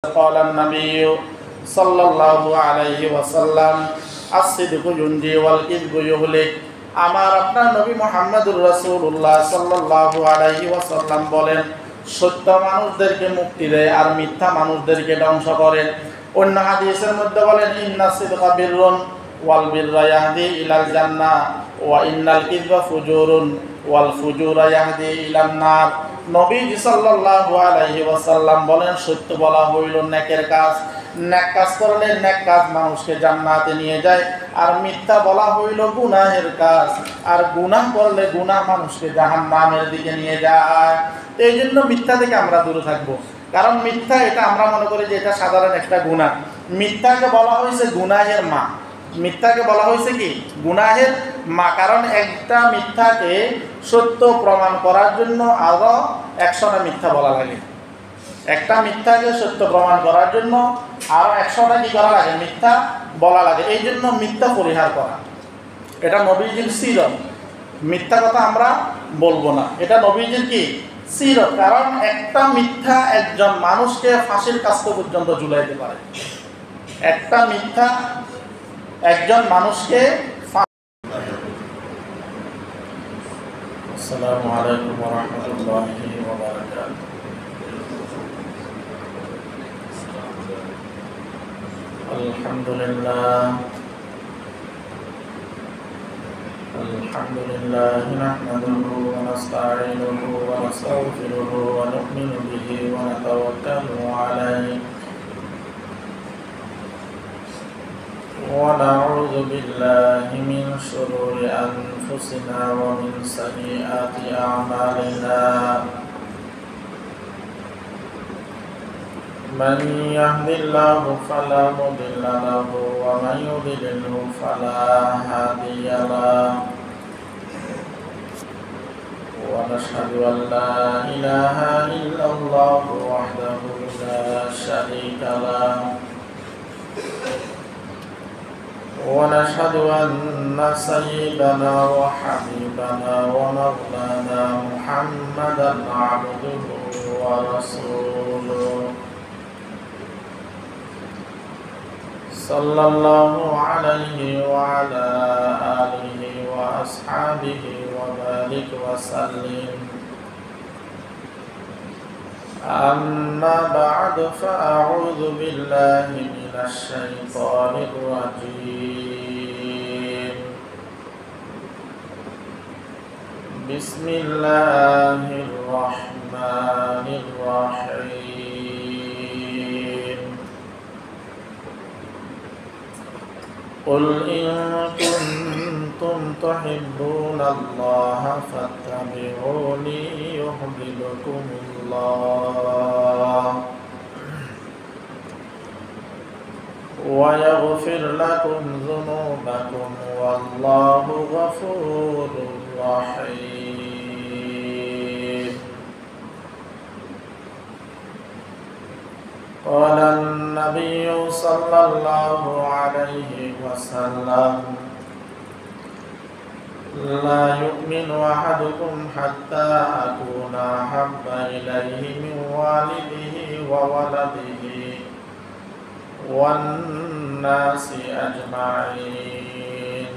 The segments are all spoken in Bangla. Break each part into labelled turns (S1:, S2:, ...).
S1: قال النبي صلى الله عليه وسلم الصدق ينجي والكذب يهلك। আমার আপনার নবী মুহাম্মদুর রাসূলুল্লাহ সাল্লাল্লাহু আলাইহি ওয়াসাল্লাম বলেন, সত্য মানুষদেরকে মুক্তি দেয় আর মিথ্যা মানুষদেরকে ধ্বংস করে। অন্য হাদিসের মধ্যে বলেন, ইন্নাস সিদকা বিররুন ওয়াল বিররা ইয়াহদি ইলাল জান্নাহ ওয়া ইন্নাল কিযবা ফুজুরুন ওয়াল ফুজুরা ইয়াহদি ইলান নার। নবী সাল্লাল্লাহু আলাইহি ওয়াসাল্লাম বলেন, সত্য বলা হইল নেকের কাজ, নেক কাজ করলে নেক কাজ মানুষকে জান্নাতে নিয়ে যায়, আর মিথ্যা বলা হইল গুনাহের কাজ, আর গুনাহ করলে গুনাহ মানুষকে জাহান্নামের দিকে নিয়ে যায়। এই জন্য মিথ্যা থেকে আমরা দূরে থাকবো, কারণ মিথ্যা এটা আমরা মনে করি যে এটা সাধারণ একটা গুনাহ। মিথ্যাকে বলা হয়েছে গুনাহের মা। মিথ্যাকে বলা হয়েছে কি? গুনাহের মা। কারণ একটা মিথ্যাকে সত্য প্রমাণ করার জন্য আরো 100টা মিথ্যা বলা লাগে। একটা মিথ্যাকে সত্য প্রমাণ করার জন্য আরো 100টা কি করা লাগে? মিথ্যা বলা লাগে। এই জন্য মিথ্যা পরিহার করা, এটা নবীজির সিরত। মিথ্যা কথা আমরা বলবো না, এটা নবীজির কি সিরত। কারণ একটা মিথ্যা একজন মানুষকে ফাঁসির কাস্ত পর্যন্ত ঝুলাইতে পারে। একটা মিথ্যা একজন মানুষকে। আসসালামু আলাইকুম ওয়া রাহমাতুল্লাহি ওয়া বারাকাতুহু। আলহামদুলিল্লাহ নাহমাদুহু ওয়া নাস্তাঈনুহু ওয়া নাস্তাগফিরুহু ওয়া নু'মিনু বিহি ওয়া নাতাওয়াক্কালু আলাইহি ونعوذ بالله من شرور أنفسنا ومن سيئات أعمالنا من يهد الله فلا مضل له ومن يضلل فلا هادي له ونشهد أن لا إله إلا الله وحده لا شريك له ونشهد أن سيدنا وحبيبنا ومولانا محمدا عبده ورسوله صلى الله عليه وعلى آله وأصحابه وبارك وسلم. أما بعد فأعوذ بالله من الشيطان الرجيم. بسم الله الرحمن الرحيم. قل إن كنتم تحبون الله فاتبعوني يحببكم الله ويغفر لكم ذنوبكم والله غفور رحيم. قال النبي صلى الله عليه وسلم لا يؤمن أحدكم حتى أكون أحب إليه من والده وولده والناس أجمعين.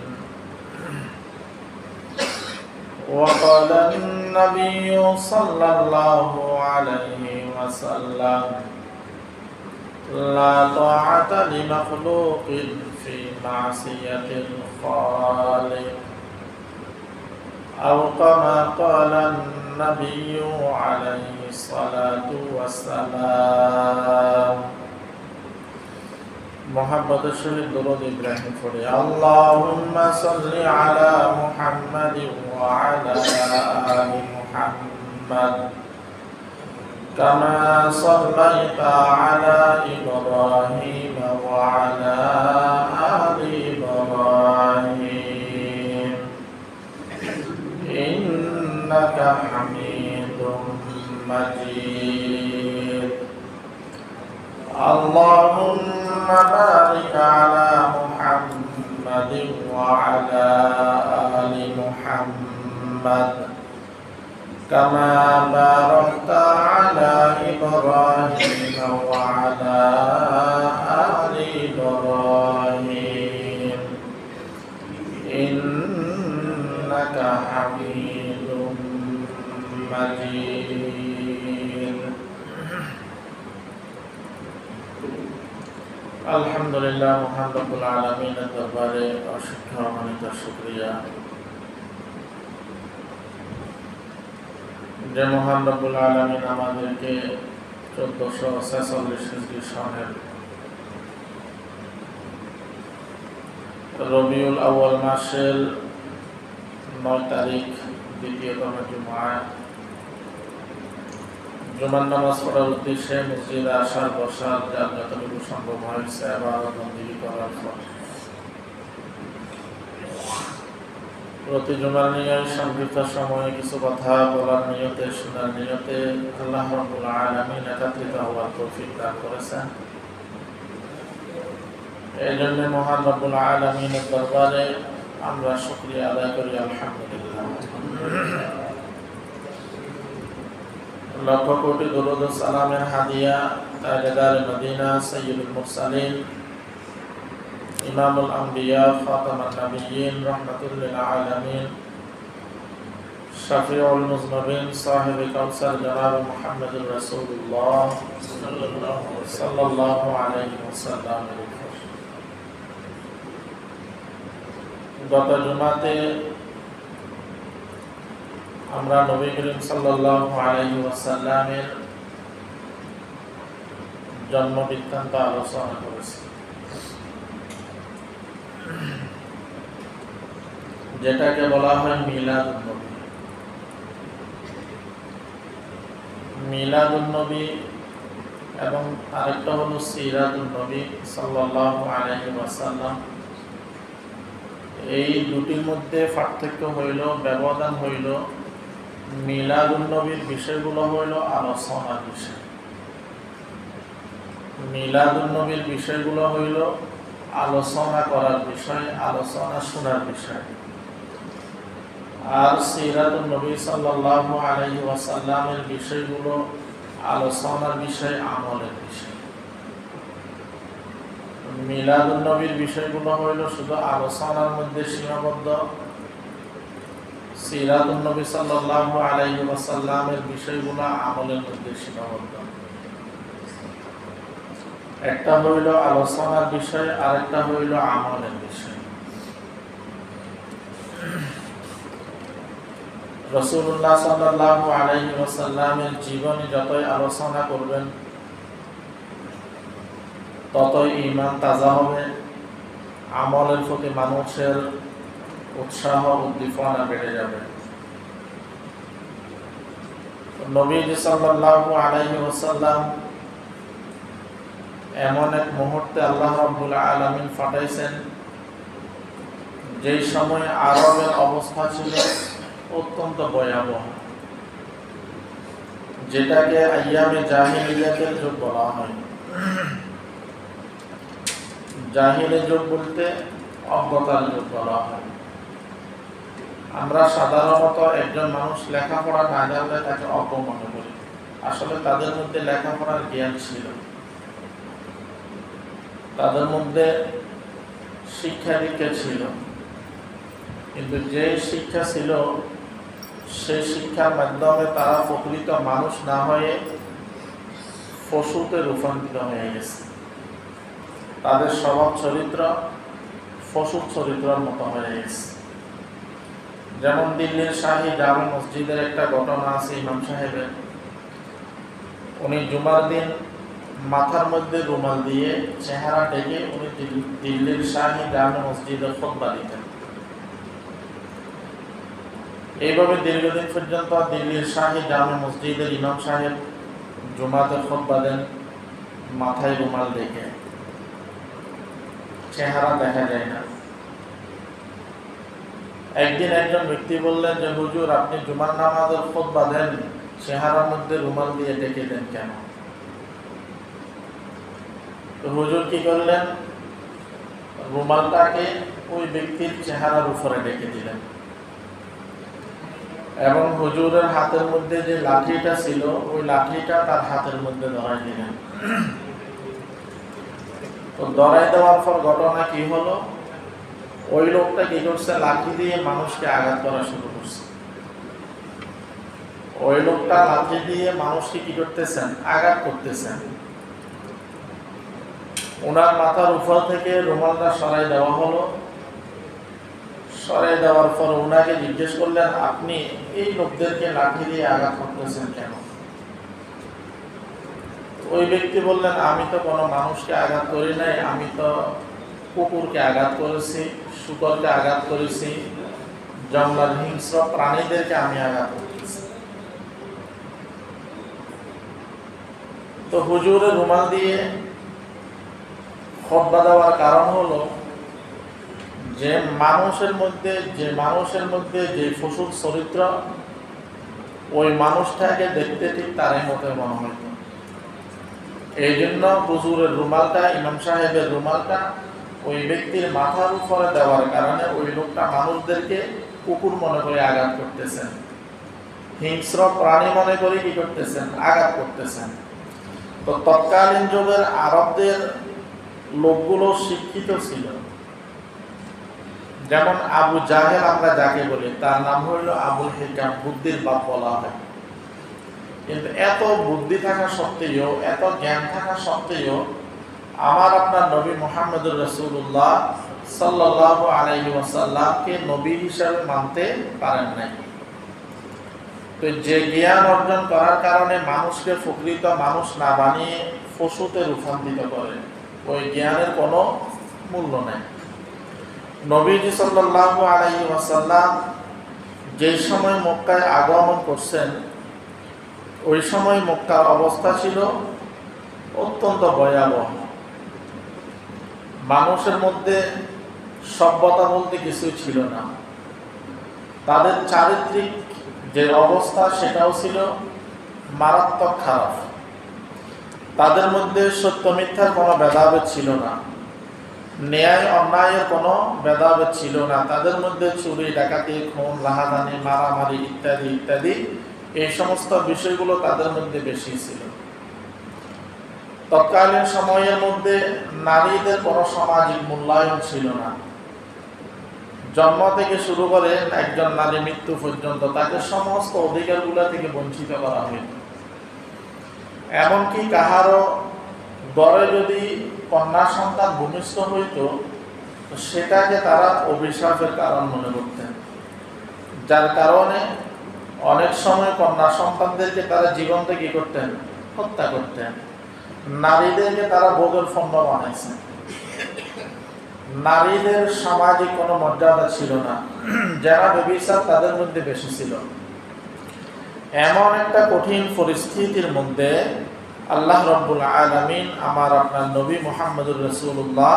S1: وقال النبي صلى الله عليه وسلم لا طاعة لمخلوق في معصية الخالق أو كما قال النبي عليه الصلاة والسلام. محبت الشهيد درود إبراهيم فري. اللهم صل على محمد وعلى آل محمد كما صليت على إبراهيم وعلى آل إبراهيم إنك حميد مجيد. اللهم بارك على محمد وعلى آل محمد كما باركت على إبراهيم وعلى آل إبراهيم إنك حميد مجيد. আলহামদুলিল্লাহ, মহান রব্বুল আলামিনের দরবারে অসংখ্য অগণিত শুকরিয়া যে মহান রব্বুল আলামিন আমাদেরকে 1446 হিজরি সনের রবিউল আউয়াল মাসের 9 তারিখ দ্বিতীয়তম জুমার নামাজ পড়ার উদ্দেশ্যে মসজিদে আসার বসার যার যতটুকু সম্ভব হয়েছে ইবাদত বন্দেগী করার পর প্রতি জুমার নিয়ে সংক্ষিপ্ত সময়ে কিছু কথা বলার নিয়তে, শোনার নিয়তে আল্লাহ রাব্বুল আলামিন একত্রিত হওয়ার তৌফিক দান করেছেন। এই জন্য মহান রব্বুল আলামিনের দরবারে আমরা শুকরিয়া আদায় করি, আলহামদুলিল্লাহ। লক্ষ কোটি দরুদ ও সালামের হাদিয়া তাজদার মদিনা সাইয়্যিদুল মুরসালিন ইমামুল আম্বিয়া খাতামুন নবিয়্যিন রাহমাতুল লিল আলামিন শাফিউল মুজনিবিন সাহিবে কাউসার জনাব মুহাম্মদুর রাসূলুল্লাহ সাল্লাল্লাহু আলাইহি ওয়াসাল্লাম। গত জুমাতে আমরা নবী করিম সাল্লাল্লাহু আলাইহি ওয়াসাল্লামের জন্ম বৃত্তান্ত আলোচনা করেছি, যেটাকে বলা হয় মিলাদুন নবী। মিলাদুন নবী এবং আরেকটা হলো সিরাতুন নবী সাল্লাল্লাহু আলাইহি ওয়াসাল্লাম। এই দুটির মধ্যে পার্থক্য হইল, ব্যবধান হইল, মিলাদুন নবীর বিষয়গুলো হইল আলোচনার বিষয়। মিলাদুন নবীর বিষয়গুলো হইল আলোচনা করার বিষয়, আলোচনা শোনার বিষয়। আর সিরাতুন নবী সাল্লাল্লাহু আলাইহি ওয়াসাল্লামের বিষয়গুলো আলোচনার বিষয়, আমলের বিষয়। মিলাদুন নবীর বিষয়গুলো হইল শুধু আলোচনার মধ্যে সীমাবদ্ধ, সিরাতুন নবী সাল্লাল্লাহু আলাইহি ওয়াসাল্লামের বিষয়গুলো আমলের মধ্যে সীমাবদ্ধ। একটা হইল আলোচনার বিষয়, আরেকটা হইল আমলের বিষয়। রাসূলুল্লাহ সাল্লাল্লাহু আলাইহি ওয়াসাল্লামের জীবনী যতই আলোচনা করবেন ততই ঈমান তাজা হবে, আমলের প্রতি মানুষের উৎসাহ উদ্দীপনা বেড়ে যাবে। নবীজি সাল্লাল্লাহু আলাইহি ওয়াসাল্লাম এমন এক মুহূর্তে আল্লাহ রাব্বুল আলামিন পাঠাইছেন যেই সময় আরবের অবস্থা ছিল অত্যন্ত ভয়াবহ, যেটাকে আইয়ামে জাহিলিয়াতের যুগ বলা হয়। জাহিলি যুগ বলতে অজ্ঞতার যুগ বলা হয়। আমরা সাধারণত একজন মানুষ লেখাপড়া না জানলে তাকে অজ্ঞ মনে করি। আসলে তাদের মধ্যে লেখাপড়ার জ্ঞান ছিল, তাদের মধ্যে শিক্ষা দীক্ষা ছিল, কিন্তু যে শিক্ষা ছিল সেই শিক্ষার মাধ্যমে তারা প্রকৃত মানুষ না হয়ে পশুতে রূপান্তরিত হয়ে গেছে। তাদের স্বভাব চরিত্র পশুর চরিত্রের মতো হয়ে গেছে। যেমন দিল্লির শাহী জামে মসজিদের একটা ঘটনা আছে ইমাম সাহেবের। উনি জুমার দিন মাথার মধ্যে রুমাল দিয়ে চেহারা ঢেকে উনি দিল্লির শাহী জামে মসজিদে খুতবা দিতেন। এইভাবে দীর্ঘদিন পর্যন্ত দিল্লির শাহী জামে মসজিদের ইমাম সাহেব জুমাতে খুতবা দেন মাথায় রুমাল ঢেকে, চেহারা দেখা যায় না। একদিন একজন ব্যক্তি বললেন যে হুজুর, আপনি জুমার নামাজের খুতবা দেন, চেহারার মধ্যে রুমাল দিয়ে ঢেকে দেন কেন? তো হুজুর কি করলেন, রুমালটাকে ওই ব্যক্তির চেহারার উপরে ঢেকে দিলেন। এবং হুজুরের হাতের মধ্যে যে লাঠিটা ছিল ওই লাঠিটা তার হাতের মধ্যে ধরাই দিলেন। তো ধরাই দেওয়ার পর ঘটনা কি হলো, ওই লোকটা কি করছে, লাঠি দিয়ে মানুষকে আঘাত করা শুরু করছে। ওই লোকটা লাঠি দিয়ে মানুষকে কি করতেছেন, আঘাত করতেছেন। ওনার মাথার উপর থেকে রুমালটা সরাই দেওয়া হলো। সরাই দেওয়ার পর ওনাকে জিজ্ঞেস করলেন, আপনি এই লোকদেরকে লাঠি দিয়ে আঘাত করতেছেন কেন? ওই ব্যক্তি বললেন, আমি তো কোনো মানুষকে আঘাত করি নাই, আমি তো কুকুরকে আঘাত করেছি, শুকরকে আঘাত করেছি, জঙ্গলের হিংস্র প্রাণীদেরকে আমি আঘাত করতেছি। তো হুজুরের রুমাল দিয়ে খুতবা দেওয়ার কারণ হলো যে মানুষের মধ্যে যে ফুসুক চরিত্র, ওই মানুষটাকে দেখতে ঠিক তার মতো মনে হইত। এই জন্য হুজুরের রুমালটা, ইমাম সাহেবের রুমালটা ওই ব্যক্তির মাথার উপরে দেওয়ার কারণে ওই লোকটা মানুষদেরকে কুকুর মনে করে আঘাত করতেছেন, হিংস্র প্রাণী মনে করে কি করতেছেন, আঘাত করতেছেন। তো তৎকালীন যুগের আরবদের লোকগুলো শিক্ষিত ছিল। যেমন আবু জাহেল আমরা যাকে বলি, তার নাম হইল আবুল হিকাম, বুদ্ধির বাপ বলা হয়। কিন্তু এত বুদ্ধি থাকা সত্ত্বেও, এত জ্ঞান থাকা সত্ত্বেও আমার আপনার নবী মুহাম্মদুর রাসূলুল্লাহ সাল্লাল্লাহু আলাইহি ওয়াসাল্লামকে নবী হিসাবে মানতে পারেন নাই। তো যে জ্ঞান অর্জন করার কারণে মানুষকে প্রকৃত মানুষ না বানিয়ে পশুতে রূপান্তরিত করে, ওই জ্ঞানের কোনো মূল্য নেই। নবীজি সাল্লাল্লাহু আলাইহি ওয়াসাল্লাম যে সময় মক্কায় আগমন করছেন, ওই সময় মক্কার অবস্থা ছিল অত্যন্ত ভয়াবহ। মানুষের মধ্যে সভ্যতা বলতে কিছুই ছিল না। তাদের চারিত্রিক যে অবস্থা সেটাও ছিল মারাত্মক খারাপ। তাদের মধ্যে সত্য মিথ্যার কোনো ভেদাভেদ ছিল না, ন্যায় অন্যায়ের কোনো ভেদাভেদ ছিল না। তাদের মধ্যে চুরি, ডাকাতি, খুন, রাহাজানি, মারামারি ইত্যাদি ইত্যাদি এই সমস্ত বিষয়গুলো তাদের মধ্যে বেশি ছিল। তৎকালীন সময়ের মধ্যে নারীদের কোনো সামাজিক মূল্যায়ন ছিল না। জন্ম থেকে শুরু করে একজন নারী মৃত্যু পর্যন্ত তাকে সমস্ত অধিকারগুলো থেকে বঞ্চিত করা হইত। এমনকি কাহারও ঘরে যদি কন্যা সন্তান ভূমিষ্ঠ হইত, সেটাকে তারা অভিশাপের কারণ মনে করতেন, যার কারণে অনেক সময় কন্যা সন্তানদেরকে তারা জীবন্ত কি করতেন, হত্যা করতেন। নারীদেরকে তারা ভোগের পণ্য বানাইছেন। নারীদের সামাজিক কোনো মর্যাদা ছিল না, যারা ব্যভিচার তাদের মধ্যে বেশি ছিল। এমন একটা কঠিন পরিস্থিতির মধ্যে আল্লাহ রাব্বুল আলামিন আমার আপনার নবী মুহাম্মদুর রাসূলুল্লাহ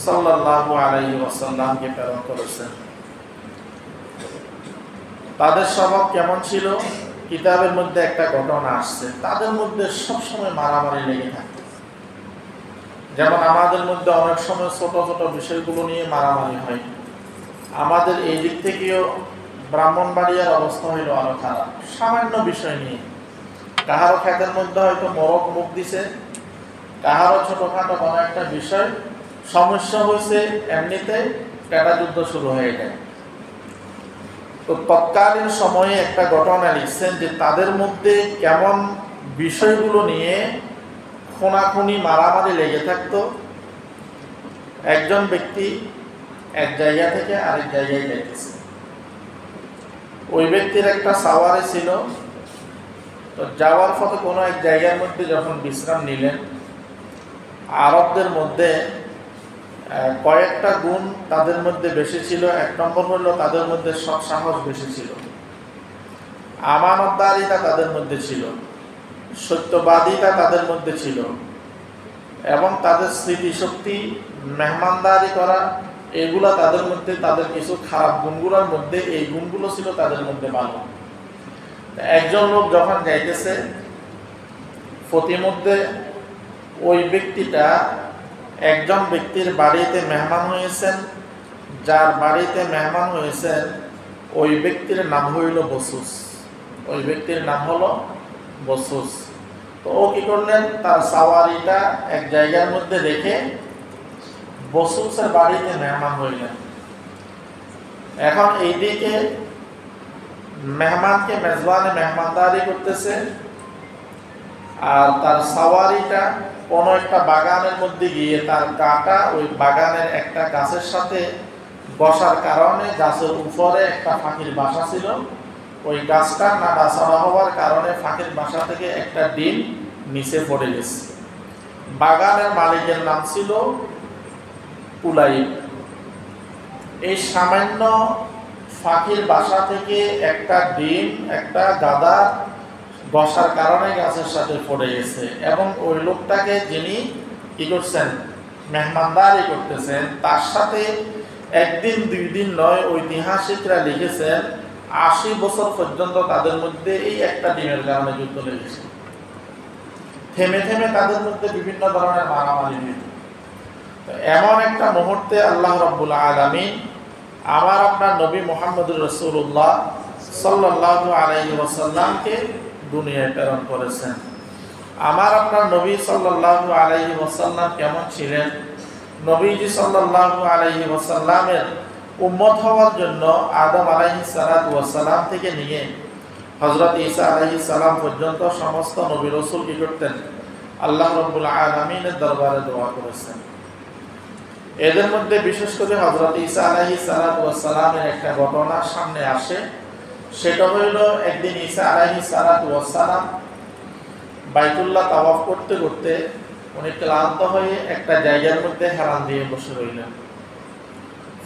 S1: সাল্লাল্লাহু আলাইহি ওয়াসাল্লামকে প্রেরণ করেছেন। তাদের স্বভাব কেমন ছিল? কিতাবের মধ্যে একটা ঘটনা আসছে, তাদের মধ্যে সবসময় মারামারি লেগে থাকে। যেমন আমাদের মধ্যে অনেক সময় ছোট ছোট বিষয়গুলো নিয়ে মারামারি হয়। আমাদের এই দিক থেকেও ব্রাহ্মণবাড়িয়ার অবস্থা হইল আরো খারাপ। সামান্য বিষয় নিয়ে কাহারও ক্ষেতের মধ্যে হয়তো মরক মুখ দিছে, কাহারও ছোটখাটো কোনো একটা বিষয় সমস্যা হয়েছে, এমনিতে পেটা যুদ্ধ শুরু হয়ে যায়। তো তৎকালীন সময়ে একটা ঘটনা লিখছেন যে তাদের মধ্যে কেমন বিষয়গুলো নিয়ে খুনাখুনি মারামারি লেগে থাকতো। একজন ব্যক্তি এক জায়গা থেকে আরেক জায়গায় যাইতেছে। ওই ব্যক্তির একটা সাওয়ারি ছিল। তো যাওয়ার পথে কোনো এক জায়গার মধ্যে যখন বিশ্রাম নিলেন, আরবদের মধ্যে কয়েকটা গুণ তাদের মধ্যে বেশি ছিল। এক নম্বর হলো তাদের মধ্যে সৎ সাহস বেশি ছিল, আমানতদারিতা তাদের মধ্যে ছিল, সত্যবাদিতা তাদের মধ্যে ছিল, এবং তাদের স্মৃতিশক্তি, মেহমানদারি করা, এগুলা তাদের মধ্যে, তাদের কিছু খারাপ গুণগুলোর মধ্যে এই গুণগুলো ছিল তাদের মধ্যে ভালো। একজন লোক যখন যাইতেছে, প্রতিমধ্যে ওই ব্যক্তিটা একজন ব্যক্তির বাড়িতে মেহমান হয়েছেন। যার বাড়িতে মেহমান হয়েছেন ওই ব্যক্তির নাম হইল বসুস। ওই ব্যক্তির নাম হলো বসুস। তো ও কি করলেন, তার সাওয়ারিটা এক জায়গার মধ্যে রেখে বসুসের বাড়িতে মেহমান হইলেন। এখন এইদিকে মেহমানকে মেজবানে মেহমানদারি করতেছে, আর তার সাওয়ারিটা কোনো একটা বাগানের মধ্যে গিয়ে তার গাটা ওই বাগানের একটা গাছের সাথে বসার কারণে গাছের উপরে একটা ফাঁকির বাসা ছিল। ওই গাছটা নাড়াচাড়া হওয়ার কারণে ফাঁকির বাসা থেকে একটা ডিম নিচে পড়ে গেছে। বাগানের মালিকের নাম ছিল কুলাইব। এই সামান্য ফাঁকির বাসা থেকে একটা ডিম একটা গাদা বসার কারণে গাছের সাথে পড়ে গেছে, এবং ওই লোকটাকে যিনি কি করছেন, মেহমানদারি করতেছেন, তার সাথে একদিন দুই দিন নয়, ঐতিহাসিকরা লিখেছেন 80 বছর পর্যন্ত তাদের মধ্যে এই একটা ডিমের কারণে যুদ্ধ লেগেছে। থেমে থেমে তাদের মধ্যে বিভিন্ন ধরনের মারামারি হয়েছে। এমন একটা মুহূর্তে আল্লাহ রাব্বুল আলামিন আমার আপনার নবী মুহাম্মদুর রাসূলুল্লাহ সাল্লাল্লাহু আলাইহি ওয়াসাল্লামকে দুনিয়ায় প্রেরণ করেছেন। আমার আপনার নবী সাল্লাল্লাহু আলাইহি ওয়াসাল্লাম কেমন ছিলেন? নবীজি সাল্লাল্লাহু আলাইহি ওয়াসাল্লামের উম্মত হওয়ার জন্য আদম আলাইহিস সালাতু ওয়াস সালাম থেকে নিয়ে হযরত ঈসা আলাইহিস সালাম পর্যন্ত সমস্ত নবী রাসূল কি করতেন? আল্লাহ রাব্বুল আলামিনের দরবারে দোয়া করেছেন। এদের মধ্যে বিশেষ করে হযরত ঈসা আলাইহিস সালাতু ওয়াস সালামের একটা ঘটনা সামনে আসে। সেটা হইল, একদিন ঈসা আলাইহিস সালাতু ওয়াস সালাম বাইতুল্লাহ তাওয়াফ করতে করতে উনি ক্লান্ত হয়ে একটা জায়গার মধ্যে হেলান দিয়ে বসে রইলেন।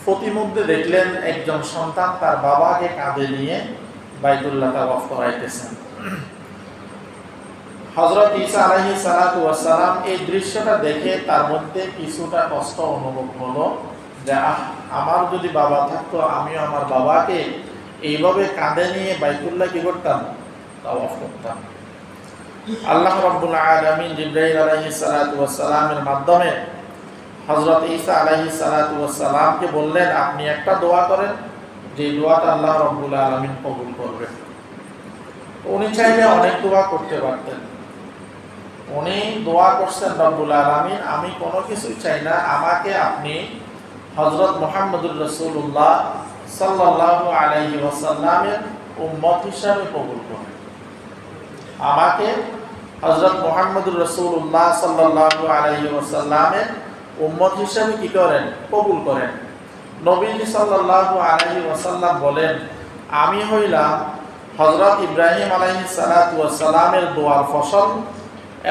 S1: প্রতিমধ্যে দেখলেন একজন সন্তান তার বাবাকে কাঁধে নিয়ে বাইতুল্লাহ তাওয়াফ করাইতেছেন। হযরত ঈসা আলাইহিস সালাতু ওয়াস সালাম এই দৃশ্যটা দেখে তার মধ্যে কিছুটা কষ্ট অনুভব হলো, যে আমার যদি বাবা থাকতো আমিও আমার বাবাকে এইভাবে কাঁধে নিয়ে বাইতুল্লাহ কি করতাম? তাওয়াফ করতাম। আল্লাহ রাব্বুল আলামিন জিবরাইল আলাইহিস সালাতু ওয়াস সালামের মাধ্যমে হযরত ঈসা আলাইহিস সালাতু ওয়াস সালামকে বললেন, আপনি একটা দোয়া করেন, যে দোয়াটা আল্লাহ রাব্বুল আলামিন কবুল করবেন। উনি চাইলে অনেক দোয়া করতে পারতেন। উনি দোয়া করছেন, রব্বুল আলামিন আমি কোনো কিছুই চাই না, আমাকে আপনি হযরত মুহাম্মদুর রাসূলুল্লাহ সাল্লাল্লাহু আলাইহি ওয়াসাল্লামের উম্মত হিসাবে কবুল করেন। আমাকে হযরত মুহাম্মদুর রাসূলুল্লাহ সাল্লাল্লাহু আলাইহি ওয়াসাল্লামের উম্মত হিসাবে কি করেন? কবুল করেন। নবীজি সাল্লাল্লাহু আলাইহি ওয়াসাল্লাম বলেন, আমি হইলাম হযরত ইব্রাহিম আলাইহিস সালাতু ওয়াস সালামের দোয়ার ফসল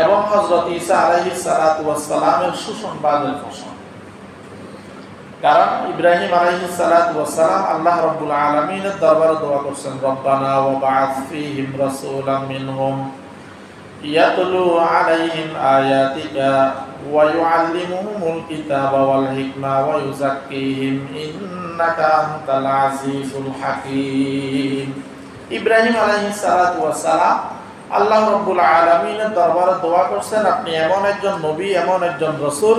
S1: এবং হযরত ঈসা আলাইহিস সালাতু ওয়াস সালামের সুসংবাদের ফসল। কারণ ইব্রাহিম আলাইহিস সালাতু ওয়াস সালাম আল্লাহ রাব্বুল আলামিনের দরবারে দোয়া করছেন, রব্বানা ওয়া বা'আথ ফীহিম রাসূলাম মিনহুম ইয়াতলু আলাইহিম আয়াতিকা ওয়া ইউআল্লিমুহুমুল কিতাবা ওয়াল হিকমা ওয়া ইউযাক্কিহিম ইন্নাকা আনতাল আজিজুল হাকীম। ইব্রাহিম আলাইহিস সালাতু ওয়াস সালাম আল্লাহ রাব্বুল আলামিনের দরবারে দোয়া করছেন, আপনি এমন একজন নবী, এমন একজন রাসূল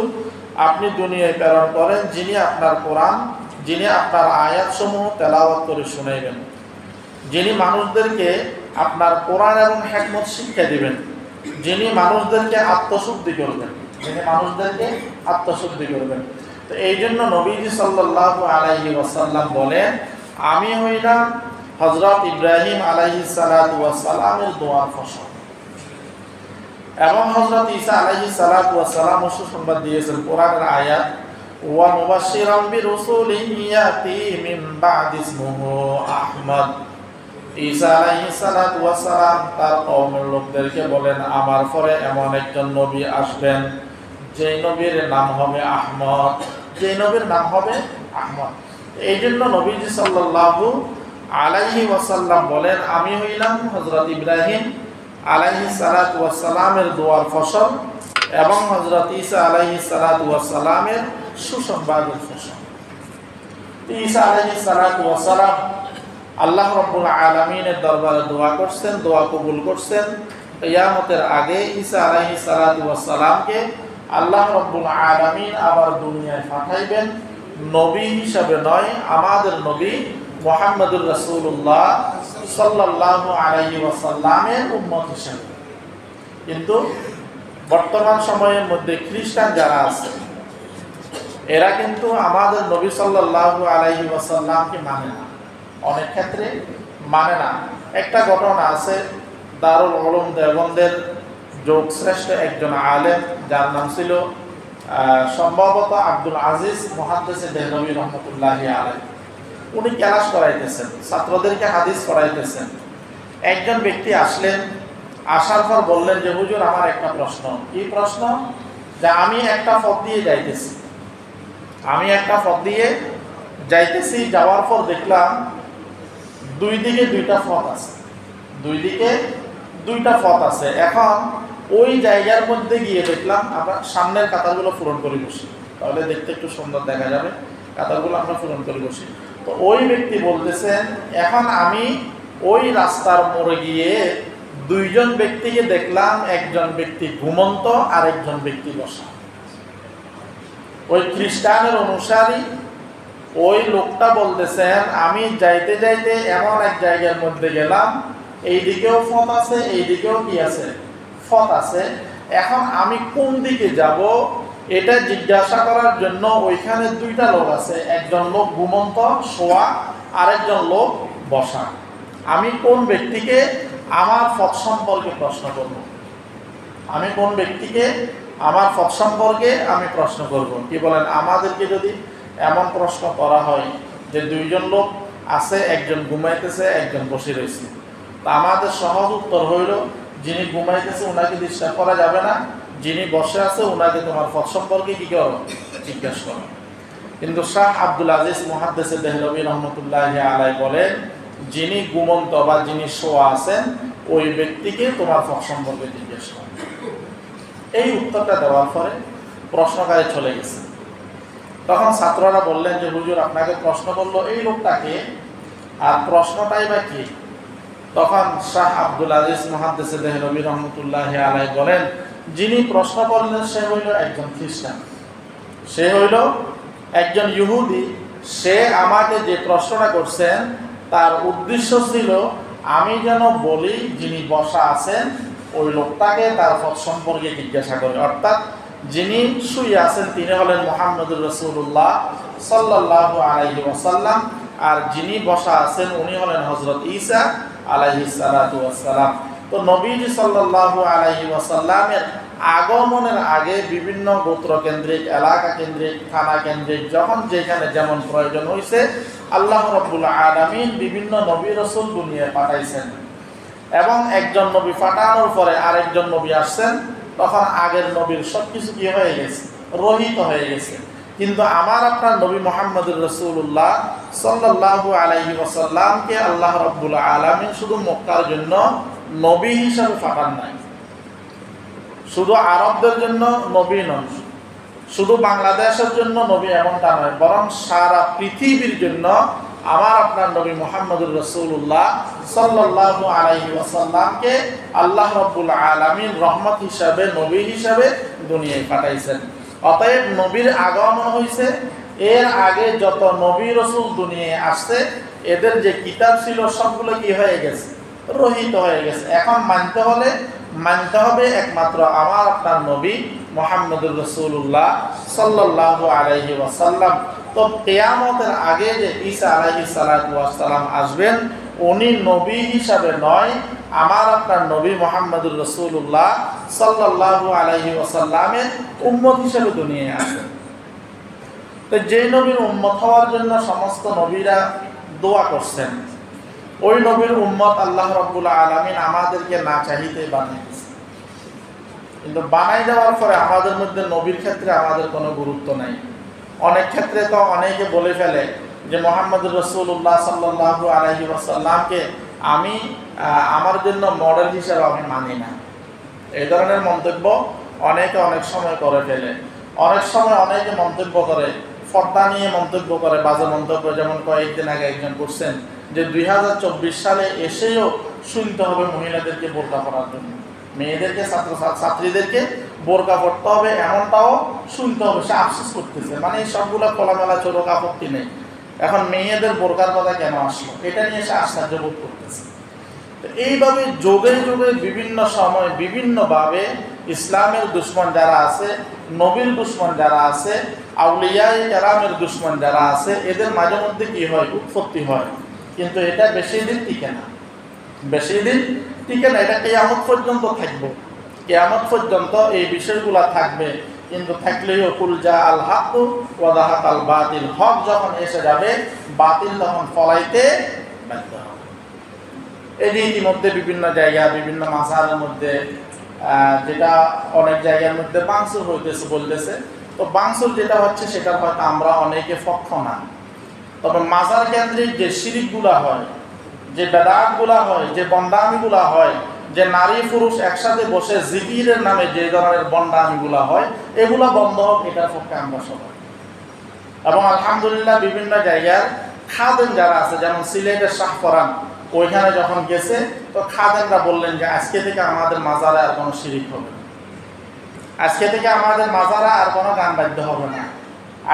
S1: আপনি দুনিয়ায় প্রেরণ করেন, যিনি আপনার কোরআন, যিনি আপনার আয়াতসমূহ তেলাওয়াত করে শুনাইবেন, যিনি মানুষদেরকে আপনার কোরআন এবং হিকমত শিক্ষা দিবেন, যিনি মানুষদেরকে আত্মশুদ্ধি করবেন, যিনি মানুষদেরকে আত্মশুদ্ধি করবেন। তো এই জন্য নবীজি সাল্লাল্লাহু আলাইহি ওয়াসাল্লাম বলেন, আমি হইলাম হযরত ইব্রাহিম আলাইহিস সালাতু ওয়াস সালামের দোয়ার ফসল। এবং হযরত ঈসা আলাইহিস সালাতু ওয়াস সালাম সুসংবাদ দিয়েছেন কোরআনের আয়াত, ওয়া মুবাশশিরাম বিরাসূলিন ইয়াতি মিন বা'দি ইসমুহু আহমদ। ঈসা আলাইহিস সালাতু ওয়াস সালাম তার কওমের লোকদেরকে বলেন, আমার পরে এমন একজন নবী আসবেন যেই নবীর নাম হবে আহমদ, যেই নবীর নাম হবে আহমদ। এই জন্য নবীজি সাল্লাল্লাহু আলাইহি ওয়াসাল্লাম বলেন, আমি হইলাম হযরত ইব্রাহিম আলাইহিস সালাতু ওয়াস সালামের দোয়ার ফসল এবং হযরত ঈসা আলাইহিস সালাতু ওয়াস সালামের সুসংবাদের ফসল। ঈসা আলাইহিস সালাতু ওয়াস সালাম আল্লাহ রাব্বুল আলামিনের দরবারে দোয়া করছেন, দোয়া কবুল করছেন। কিয়ামতের আগে ঈসা আলাইহিস সালাতু ওয়াস সালামকে আল্লাহ রাব্বুল আলামিন আবার দুনিয়ায় পাঠাইবেন, নবী হিসাবে নয়, আমাদের নবী মুহাম্মদুর রাসূলুল্লাহ সাল্লাল্লাহু আলাইহি ওয়াসাল্লামের উম্মত হিসেবে। কিন্তু বর্তমান সময়ের মধ্যে খ্রিস্টান যারা আছে এরা কিন্তু আমাদের নবী সাল্লাল্লাহু আলাইহি ওয়াসাল্লামকে মানে না, অনেক ক্ষেত্রে মানে না। একটা ঘটনা আছে, দারুল উলুম দেওবন্দের যোগশ্রেষ্ঠ একজন আলেম যার নাম ছিল সম্ভবত আব্দুল আজিজ মুহাদ্দিস দেহলভী রহমতুল্লাহি আলাইহি। উনি ক্লাস করাইতেছেন, ছাত্রদেরকে হাদিস পড়াইতেছেন। একজন ব্যক্তি আসলেন, আসার পর বললেন যে হুজুর আমার একটা প্রশ্ন। কি প্রশ্ন? যে আমি একটা পথ দিয়ে যাইতেছি, যাওয়ার পর দেখলাম দুই দিকে দুইটা পথ আছে। এখন ওই জায়গার মধ্যে গিয়ে দেখলাম, আমরা সামনের কাতারগুলো পূরণ করে বসি, তাহলে দেখতে একটু সুন্দর দেখা যাবে। কাতারগুলো আমরা পূরণ করে বসি। তো ওই ব্যক্তি বলতেছেন, এখন আমি ওই রাস্তার মোড়ে গিয়ে দুইজন ব্যক্তিকে দেখলাম, একজন ব্যক্তি ঘুমন্ত আর একজন ব্যক্তি বসা। ওই খ্রিস্টানের অনুসারী ওই লোকটা বলতেছেন, আমি যাইতে যাইতে এমন এক জায়গার মধ্যে গেলাম, এই দিকেও পথ আছে, এই দিকেও কি আছে? পথ আছে। এখন আমি কোন দিকে যাব এটা জিজ্ঞাসা করার জন্য ওইখানে দুইটা লোক আছে, একজন লোক ঘুমন্ত শোয়া, আরেকজন লোক বসা। আমি কোন ব্যক্তিকে আমার পথ সম্পর্কে প্রশ্ন করব? কি বলেন? আমাদেরকে যদি এমন প্রশ্ন করা হয় যে দুইজন লোক আছে, একজন ঘুমাইতেছে, একজন বসে রয়েছে, তা আমাদের সহজ উত্তর হইল, যিনি ঘুমাইতেছে ওনাকে ডিস্টার্ব করা যাবে না, যিনি বসে আছে ওনাকে তোমার পথ সম্পর্কে কি করো? জিজ্ঞাসা করো। কিন্তু শাহ আব্দুল আজিজ মুহাদ্দিস দেহলভী রহমতুল্লাহি আলাইহি বলেন, যিনি ঘুমন্ত বা যিনি শোয়া আছেন ওই ব্যক্তিকে তোমার পথ সম্পর্কে জিজ্ঞেস করো। এই উত্তরটা দেওয়ার পরে প্রশ্নকারী চলে গেছে। তখন ছাত্ররা বললেন যে হুজুর আপনাকে প্রশ্ন করলো এই লোকটাকে, আর প্রশ্নটাই বা কি? তখন শাহ আব্দুল আজিজ মুহাদ্দিস দেহলভী রহমতুল্লাহি আলাইহি বলেন, যিনি প্রশ্ন করলেন সে হইল একজন খ্রিস্টান, সে হইল একজন ইহুদি। সে আমাকে যে প্রশ্নটা করছেন তার উদ্দেশ্য ছিল আমি যেন বলি যিনি বসা আছেন ওই লোকটাকে তার পথ সম্পর্কে জিজ্ঞাসা করি। অর্থাৎ যিনি শুয়ে আছেন তিনি হলেন মুহাম্মদুর রাসূলুল্লাহ সাল্লাল্লাহু আলাইহি ওয়াসাল্লাম, আর যিনি বসা আছেন উনি হলেন হযরত ঈসা আলাইহিস সালাতু ওয়াস সালাম। তো নবীজি সাল্লাল্লাহু আলাইহি ওয়াসাল্লামের আগমনের আগে বিভিন্ন গোত্র কেন্দ্রিক, এলাকা কেন্দ্রিক, থানা কেন্দ্রিক যখন যেখানে যেমন প্রয়োজন হয়েছে আল্লাহ রাব্বুল আলামিন বিভিন্ন নবী রাসূল দুনিয়ায় পাঠাইছেন। এবং একজন নবী পাঠানোর পরে আরেকজন নবী আসছেন, তখন আগের নবীর সবকিছু কি হয়ে গেছে? রহিত হয়ে গেছে। কিন্তু আমার আপনার নবী মুহাম্মদুর রাসূলুল্লাহ সাল্লাল্লাহু আলাইহি ওয়াসাল্লামকে আল্লাহ রাব্বুল আলামিন শুধু মক্কার জন্য নবী হিসেবে পাঠান নাই, শুধু আরবদের জন্য নবী নন, শুধু বাংলাদেশের জন্য নবী এমনটা নয়, বরং সারা পৃথিবীর জন্য আমার আপনার নবী মুহাম্মদুর রাসূলুল্লাহ সাল্লাল্লাহু আলাইহি ওয়াসাল্লামকে আল্লাহ রাব্বুল আলামিন রহমত হিসাবে, নবী হিসাবে দুনিয়ায় পাঠাইছেন। অতএব নবীর আগমন হয়েছে, এর আগে যত নবী রাসূল দুনিয়ায় আসছে এদের যে কিতাব ছিল সবগুলো কি হয়ে গেছে? রহিত হয়ে গেছে। এখন মানতে হবে একমাত্র আমার আপনার নবী মুহাম্মদুর রাসূলুল্লাহ সাল্লাল্লাহু আলাইহি ওয়াসাল্লাম। তো কিয়ামতের আগে যে ঈসা আলাইহিস সালাতু ওয়াস সালাম আসবেন, উনি নবী হিসাবে নয়, আমার আপনার নবী মুহাম্মদুর রাসূলুল্লাহ সাল্লাল্লাহু আলাইহি ওয়াসাল্লামের উম্মত হিসেবে দুনিয়ায় আসবেন। তো যে নবীর উম্মত হওয়ার জন্য সমস্ত নবীরা দোয়া করছেন, ওই নবীর উম্মত আল্লাহ রাব্বুল আলামিন আমাদেরকে না চাইতে বানিয়েছে। কিন্তু বানাই দেওয়ার পরে আমাদের মধ্যে নবীর ক্ষেত্রে আমাদের কোনো গুরুত্ব নাই। অনেক ক্ষেত্রে তো অনেকে বলে ফেলে যে মুহাম্মদুর রাসূলুল্লাহ সাল্লাল্লাহু আলাইহি ওয়াসাল্লামকে আমি আমার জন্য মডেল হিসেবে আমি মানি না। এই ধরনের মন্তব্য অনেকে অনেক সময় করে ফেলে। অনেক সময় অনেকে মন্তব্য করে, পর্দা নিয়ে মন্তব্য করে, বাজে মন্তব্য। যেমন কয়েকদিন আগে একজন করছেন যে 2024 সালে এসেও শুনতে হবে মহিলাদেরকে বোরকা পরার জন্য, মেয়েদেরকে, ছাত্রীদেরকে বোরকা পরতে হবে, এমনটাও শুনতে হবে। সে আফসোস করতেছে, মানে সবগুলো খোলামেলা চোরক আপত্তি নেই, এখন মেয়েদের বোরকার কথা কেন আসলো, এটা নিয়ে সে আশ্চর্য বোধ করতেছে। এইভাবে যুগে যুগে বিভিন্ন সময় বিভিন্নভাবে ইসলামের দুশ্মন যারা আছে, নবীর দুশ্মন যারা আছে, আউলিয়ায়ে কেরামের দুশ্মন যারা আছে, এদের মাঝে মধ্যে কি হয়, উৎপত্তি হয়। কিন্তু এটা বেশি দিন টিকে না, বেশি দিন টিকে না। এটা কিয়ামত পর্যন্ত থাকবে, কিয়ামত পর্যন্ত এই বিষয়গুলো থাকবে। কিন্তু থাকলেও কুল জা আল হক ওয়া যাহাকাল বাতিল, হক যখন এসে যাবে বাতিল তখন ফলাইতে বাধ্য হবে। এই যে ইতিমধ্যে বিভিন্ন জায়গা, বিভিন্ন মাজারের মধ্যে যেটা অনেক জায়গার মধ্যে বাংসুর হইতেছে বলতেছে, তো বাংসুর যেটা হচ্ছে সেটা হয়তো আমরা অনেকে পক্ষ না। তবে মাজার কেন্দ্রিক যে শিরিকগুলা হয়, যে বেদাতগুলা হয়, যে বন্দামিগুলা হয়, যে নারী পুরুষ একসাথে বসে জিকিরের নামে যে ধরনের বন্দামিগুলা হয়, এগুলা বন্ধ হোক, এটার পক্ষে আমরা সবাই। এবং আলহামদুলিল্লাহ বিভিন্ন জায়গার খাদেম যারা আছে, যেমন সিলেটের শাহপরান, ওইখানে যখন গেছে তো খাদেমরা বললেন যে আজকে থেকে আমাদের মাজারে আর কোনো শিরিক হবে না, আজকে থেকে আমাদের মাজারে আর কোনো গান বাদ্য হবে না,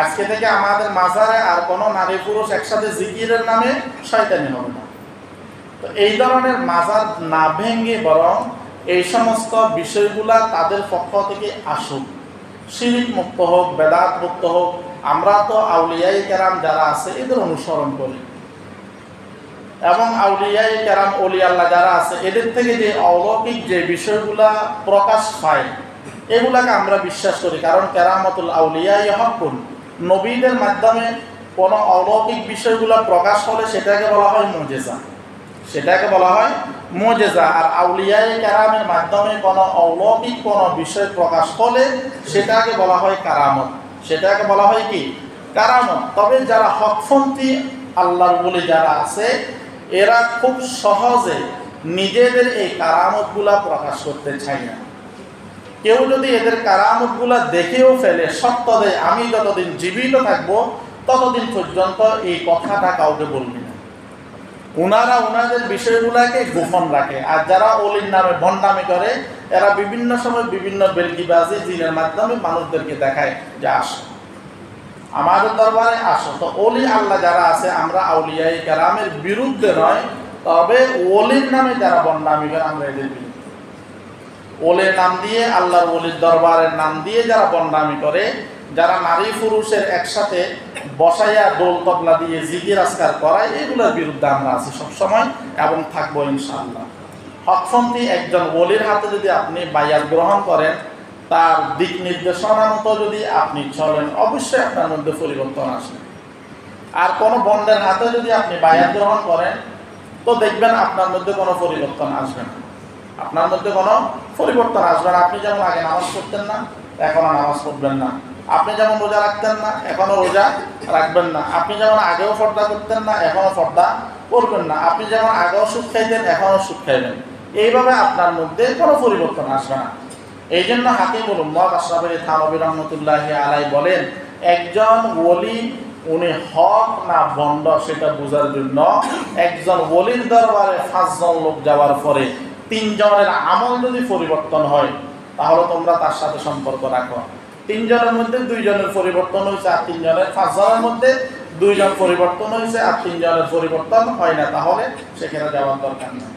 S1: আজকে থেকে আমাদের মাজারে আর কোনো নারী পুরুষ একসাথে জিকিরের নামে শয়তানি হবে না। তো এই ধরনের মাজার না ভেঙে বরং এই সমস্ত বিষয়গুলা তাদের পক্ষ থেকে আসুক, শিরিক মুক্ত হোক, বেদাত মুক্ত হোক। আমরা তো আউলিয়ায়ে কেরাম যারা আছে এদের অনুসরণ করি, এবং আউলিয়ায়ে কেরাম ওলি আল্লাহ যারা আছে এদের থেকে যে অলৌকিক যে বিষয়গুলা প্রকাশ পায় এগুলাকে আমরা বিশ্বাস করি। কারণ কেরামতুল আউলিয়ায়ে হকুন, নবীদের মাধ্যমে কোনো অলৌকিক বিষয়গুলো প্রকাশ হলে সেটাকে বলা হয় মুজিজা, সেটাকে বলা হয় মুজিজা। আর আউলিয়ায়ে কেরামের মাধ্যমে কোনো অলৌকিক কোনো বিষয় প্রকাশ হলে সেটাকে বলা হয় কারামত, সেটাকে বলা হয় কি, কারামত। তবে যারা হকপন্থী আল্লাহর ওলি যারা আছে এরা খুব সহজে নিজেদের এই কারামতগুলা প্রকাশ করতে চায় না। কেউ যদি এদের কারামতগুলা দেখেও ফেলে, সত্য দেয়, আমি যতদিন জীবিত থাকবো ততদিন পর্যন্ত এই কথাটা কাউকে বলবি না। ওনারা ওনাদের বিষয়গুলাকে গোপন রাখে। আর যারা ওলির নামে ভণ্ডামি করে এরা বিভিন্ন সময় বিভিন্ন বেলকিবাজি জিনের মাধ্যমে মানুষদেরকে দেখায় যে আসো আমাদের দরবারে আসো। তো ওলি আল্লাহ যারা আছে, আমরা আউলিয়ায়ে কেরামের বিরুদ্ধে নয়, তবে ওলির নামে যারা ভণ্ডামি করে আমরা এদের বিরুদ্ধে। ওলির নাম দিয়ে, আল্লাহর ওলির দরবারের নাম দিয়ে যারা ভণ্ডামি করে, যারা নারী পুরুষের একসাথে বসাইয়া দোল তবলা দিয়ে জিকির আজকার করায়, এগুলোর বিরুদ্ধে আমরা আছি সবসময় এবং থাকবো ইনশাআল্লাহ। হকপন্থী একজন ওলির হাতে যদি আপনি বায়াত গ্রহণ করেন, তার দিক নির্দেশনা মতো যদি আপনি চলেন, অবশ্যই আপনার মধ্যে পরিবর্তন আসবে। আর কোনো বন্ডের হাতে যদি আপনি বায়াত গ্রহণ করেন তো দেখবেন আপনার মধ্যে কোনো পরিবর্তন আসবে না, আপনার মধ্যে কোনো পরিবর্তন আসবে না। আপনি যেমন আগে নামাজ পড়তেন না, এখনও নামাজ পড়বেন না। আপনি যেমন রোজা রাখতেন না, এখনও রোজা রাখবেন না। আপনি যেমন আগেও পর্দা করতেন না, এখনও পর্দা করবেন না। আপনি যেমন আগেও সুদ খাইতেন, এখনও সুদ খাইবেন। এইভাবে আপনার মধ্যে কোনো পরিবর্তন আসবে না। এই জন্য হাকিমুল উম্মত আশরাফ আলী থানভী রাহমাতুল্লাহি আলাইহি বলেন, একজন ওলি উনি হক না ভণ্ড সেটা বোঝার জন্য একজন ওলির দরবারে 5 জন লোক যাওয়ার পরে 3 জনের আমল যদি পরিবর্তন হয় তাহলে তোমরা তার সাথে সম্পর্ক রাখো। 3 জনের মধ্যে 2 জনের পরিবর্তন হয়েছে আর 3 জনের, 5 জনের মধ্যে 2 জন পরিবর্তন হয়েছে আর 3 জনের পরিবর্তন হয় না, তাহলে সেখানে যাওয়ার দরকার নেই।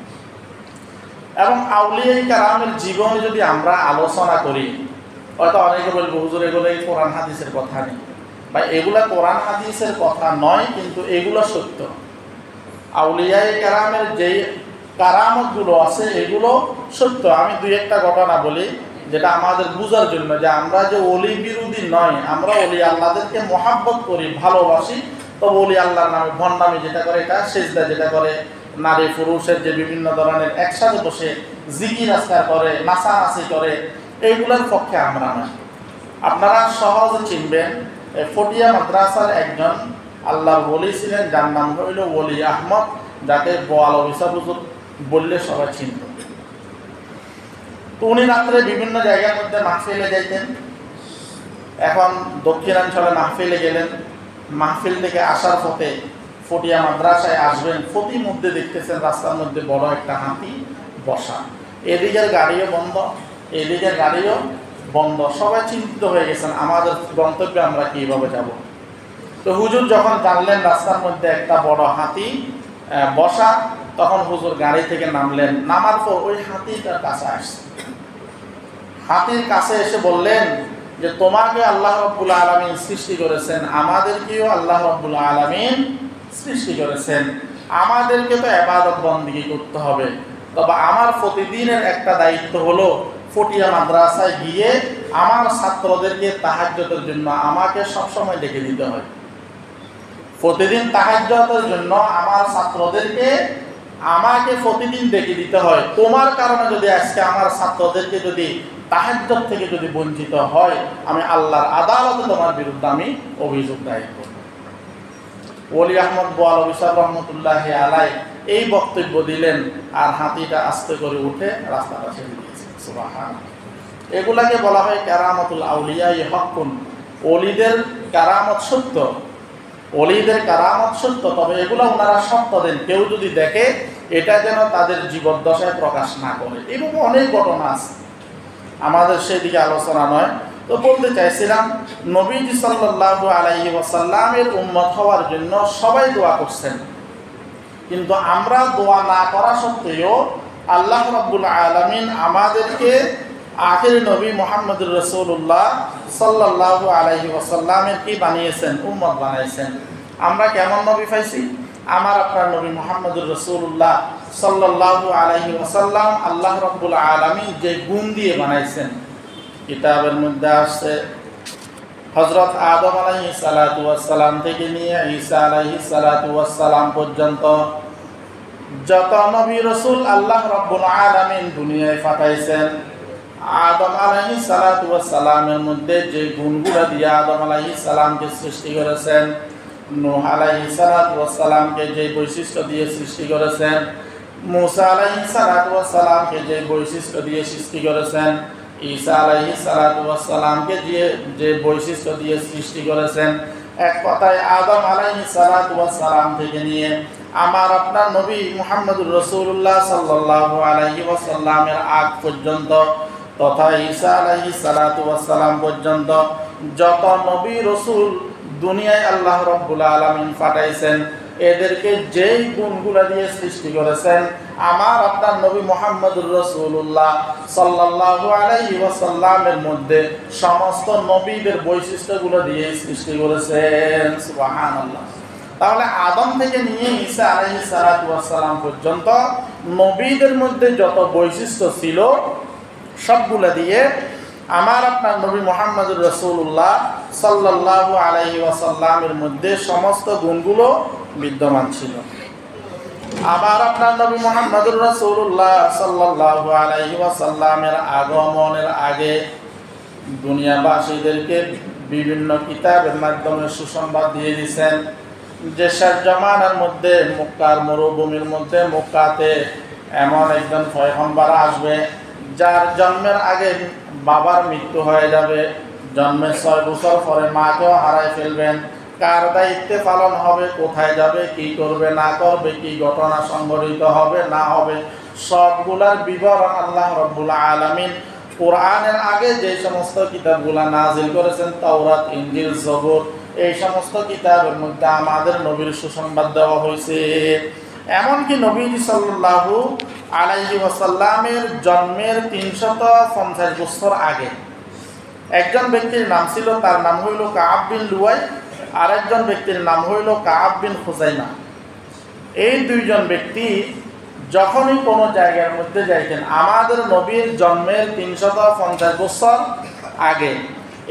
S1: এবং আউলিয়ায়ে কেরামের জীবনে যদি আমরা আলোচনা করি, হয়তো অনেকে বলবো হুজুর এগুলো এই কোরআন হাদিসের কথা নেই, বা এগুলা কোরআন হাদিসের কথা নয়, কিন্তু এগুলো সত্য। আউলিয়ায়ে কেরামের যে কারামতগুলো আছে এগুলো সত্য। আমি 2-1টা ঘটনা বলি যেটা আমাদের বোঝার জন্য, যে আমরা যে ওলি বিরোধী নয়, আমরা ওলি আল্লাহদেরকে মহাব্বত করি, ভালোবাসি। তো ওলি আল্লাহর নামে ভণ্ডামি যেটা করে, এটা সেজদা যেটা করে, নারী পুরুষের যে বিভিন্ন ধরনের একসাথে বসে জিকির আজকার করে, নাচানাচি করে, এইগুলোর পক্ষে আমরা নয়। আপনারা সহজে চিনবেন, ফটিয়া মাদ্রাসার একজন আল্লাহর ওলি ছিলেন, যার নাম হইল ওলি আহমদ, যাকে বোয়াল অভিশাপ হুজুর বললে সবাই চিনত। তো উনি রাত্রে বিভিন্ন জায়গার মধ্যে মাহফিলে যাইতেন। এখন দক্ষিণাঞ্চলে মাহফিলে গেলেন, মাহফিল থেকে আসার পথে ফটিয়া মাদ্রাসায় আসবেন, প্রতি মধ্যে দেখতেছেন রাস্তার মধ্যে বড় একটা হাতি বসা, এদিকের গাড়িও বন্ধ, এদিকের গাড়িও বন্ধ। সবাই চিন্তিত হয়ে গেছেন, আমাদের গন্তব্যে আমরা কীভাবে যাব। তো হুজুর যখন জানলেন রাস্তার মধ্যে একটা বড় হাতি বসা, তখন হুজুর গাড়ি থেকে নামলেন। নামার পর ওই হাতিটার কাছে আসছে। হাতির কাছে এসে বললেন যে তোমাকে আল্লাহ রাব্বুল আলামিন সৃষ্টি করেছেন, আমাদেরকেও আল্লাহ রাব্বুল আলামিন সৃষ্টি করেছেন, আমাদেরকে তো ইবাদত বন্দেগী করতে হবে। তবে আমার প্রতিদিনের একটা দায়িত্ব হলো ফটিয়া মাদ্রাসায় গিয়ে আমার ছাত্রদেরকে তাহাজ্জুদের জন্য আমাকে সবসময় ডেকে দিতে হয়। প্রতিদিন তাহাজ্জুদের জন্য আমার ছাত্রদেরকে আমাকে প্রতিদিন ডেকে দিতে হয়। তোমার কারণে যদি আজকে আমার ছাত্রদেরকে যদি তাহাজ্জুদ থেকে যদি বঞ্চিত হয়, আমি আল্লাহর আদালতে তোমার বিরুদ্ধে আমি অভিযোগ দায়ের করব। ওলি আহমদ বোয়ালবি সাহেব রহমতুল্লাহি আলাইহি এই বক্তব্য দিলেন, আর হাতিটা আস্তে করে উঠে রাস্তাটা ছেড়ে দিয়েছে। সুবহানাল্লাহ। এগুলাকে বলা হয় কারামাতুল আউলিয়া হকুন। ওলিদের কারামত সত্য, ওলিদের কারামত সত্য, তবে এগুলো ওনারা সত্য দেন। কেউ যদি দেখে এটা যেন তাদের জীবদ্দশায় প্রকাশ না করে। এবং অনেক ঘটনা আছে, আমাদের সেদিকে আলোচনা নয়। তো বলতে চাইছিলাম, নবীজি সাল্লাল্লাহু আলাইহি ওয়াসাল্লামের উম্মত হওয়ার জন্য সবাই দোয়া করছেন, কিন্তু আমরা দোয়া না করা সত্ত্বেও আল্লাহ রাব্বুল আলামিন আমাদেরকে আখির নবী মুহাম্মদুর রাসূলুল্লাহ সাল্লাল্লাহু আলাইহি ওয়াসাল্লামের কি বানিয়েছেন? উম্মত বানাইছেন। আমরা কেমন নবী পাইছি? আমার আপনার নবী মুহাম্মদুর রাসূলুল্লাহ সাল্লাল্লাহু আলাইহি ওয়াসাল্লাম আল্লাহ রাব্বুল আলামিন যে গুণ দিয়ে বানাইছেন, কিতাবের মধ্যে আসছে হযরত আদম আলাইহিস সালাতু ওয়াস সালাম থেকে নিয়ে ঈসা আলাইহিস সালাতু ওয়াস সালাম পর্যন্ত যত নবী রাসূল আল্লাহ রাব্বুল আলামিন দুনিয়ায় পাঠাইছেন, আদম আলাইহিস সালাতু ওয়াস সালামের মধ্যে যে গুণগুলো দিয়ে আদম আলাইহিস সালামকে সৃষ্টি করেছেন, নূহ আলাইহিস সালাতু ওয়াস সালামকে যে বৈশিষ্ট্য দিয়ে সৃষ্টি করেছেন, মুসা আলাইহিস সালাতু ওয়াস সালামকে যে বৈশিষ্ট্য দিয়ে সৃষ্টি করেছেন, ঈসা আলাইহিস সালাতু ওয়াস সালামকে যে বৈশিষ্ট্য দিয়ে সৃষ্টি করেছেন, এক কথায় আদম আলাইহিস সালাতু ওয়াস সালাম থেকে নিয়ে আমার আপনার নবী মুহাম্মদুর রাসূলুল্লাহ সাল্লাল্লাহু আলাইহি ওয়াসাল্লামের আগ পর্যন্ত তথা ঈসা আলাইহিস সালাতু ওয়াস সালাম পর্যন্ত যত নবী রাসূল দুনিয়ায় আল্লাহ রাব্বুল আলামিন পাঠাইছেন, এদেরকে যেই গুণগুলো দিয়ে সৃষ্টি করেছেন, আমার আপনার নবী মুহাম্মদুর রাসূলুল্লাহ সাল্লাল্লাহু আলাইহি ওয়াসাল্লামের মধ্যে সমস্ত নবীদের বৈশিষ্ট্যগুলো দিয়ে সৃষ্টি করেছেন। সুবহানাল্লাহ। তাহলে আদম থেকে নিয়ে ঈসা আলাইহিস সালাতু ওয়াস সালাম পর্যন্ত নবীদের মধ্যে যত বৈশিষ্ট্য ছিল সবগুলো দিয়ে আমার আপনার নবী মুহাম্মদুর রাসূলুল্লাহ সাল্লাল্লাহু আলাইহি ওয়াসাল্লামের মধ্যে সমস্ত গুণগুলো বিদ্যমান ছিল। আমার আপনার নবী মুহাম্মদুর রাসূলুল্লাহ সাল্লাল্লাহু আলাইহি ওয়াসাল্লামের আগমনের আগে দুনিয়াবাসীদেরকে বিভিন্ন কিতাবের মাধ্যমে সুসংবাদ দিয়ে দিয়েছেন যে শেষ জামানার মধ্যে মক্কার মরুভূমির মধ্যে মক্কাতে এমন একজন পয়গম্বর আসবে যার জন্মের আগে বাবার মৃত্যু হয়ে যাবে, জন্মের 6 বছর পরে মাকেও হারায় ফেলবেন, কার দায়িত্বে পালন হবে, কোথায় যাবে, কি করবে না করবে, কি ঘটনা সংঘটিত হবে না হবে, সবগুলার বিবরণ আল্লাহ রাব্বুল আলামিন কোরআনের আগে যে সমস্ত কিতাবগুলা নাজিল করেছেন, তাওরাত, ইনজিল, জবুর, এই সমস্ত কিতাবের মধ্যে আমাদের নবীর সুসংবাদ দেওয়া হয়েছে। এমনকি নবীজি সাল্লাল্লাহু আলাইহি ওয়াসাল্লামের জন্মের 350 বছর আগে একজন ব্যক্তির নাম ছিল, তার নাম হইল কাআব বিন লুয়াই, আর একজন ব্যক্তির নাম হইল কাআব বিন খুজাইমা। এই দুইজন ব্যক্তি যখনই কোনো জায়গার মধ্যে যাইতেন, আমাদের নবীর জন্মের 350 বছর আগে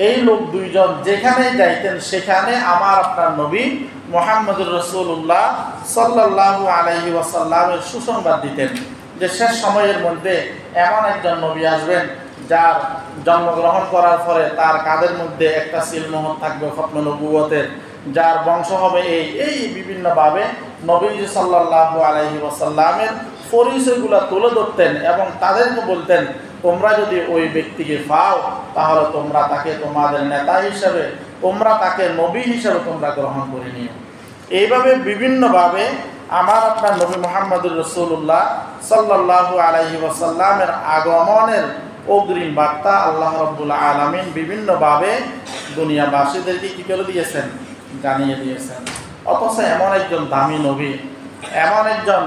S1: এই লোক দুইজন যেখানেই যাইতেন সেখানে আমার আপনার নবী মুহাম্মদুর রাসূলুল্লাহ সাল্লাল্লাহু আলাইহি ওয়াসাল্লামের সুসংবাদ দিতেন যে শেষ সময়ের মধ্যে এমন একজন নবী আসবেন যার জন্মগ্রহণ করার পরে তার কাঁধের মধ্যে একটা সিলমোহর থাকবে খতমে নবুয়তের, যার বংশ হবে এই বিভিন্নভাবে নবীজি সাল্লাল্লাহু আলাইহি ওয়াসাল্লামের পরিচয়গুলো তুলে ধরতেন এবং তাদেরকে বলতেন, তোমরা যদি ওই ব্যক্তিকে পাও তাহলে তোমরা তাকে তোমাদের নেতা হিসেবে, তোমরা তাকে নবী হিসেবে তোমরা গ্রহণ করে নিও। এইভাবে বিভিন্নভাবে আমার আপনার নবী মুহাম্মদুর রাসূলুল্লাহ সাল্লাল্লাহু আলাইহি ওয়াসাল্লামের আগমনের অগ্রিম বার্তা আল্লাহ রাব্বুল আলামিন বিভিন্নভাবে দুনিয়াবাসীদেরকে কি করে দিয়েছেন? জানিয়ে দিয়েছেন। অথচ এমন একজন দামি নবী, এমন একজন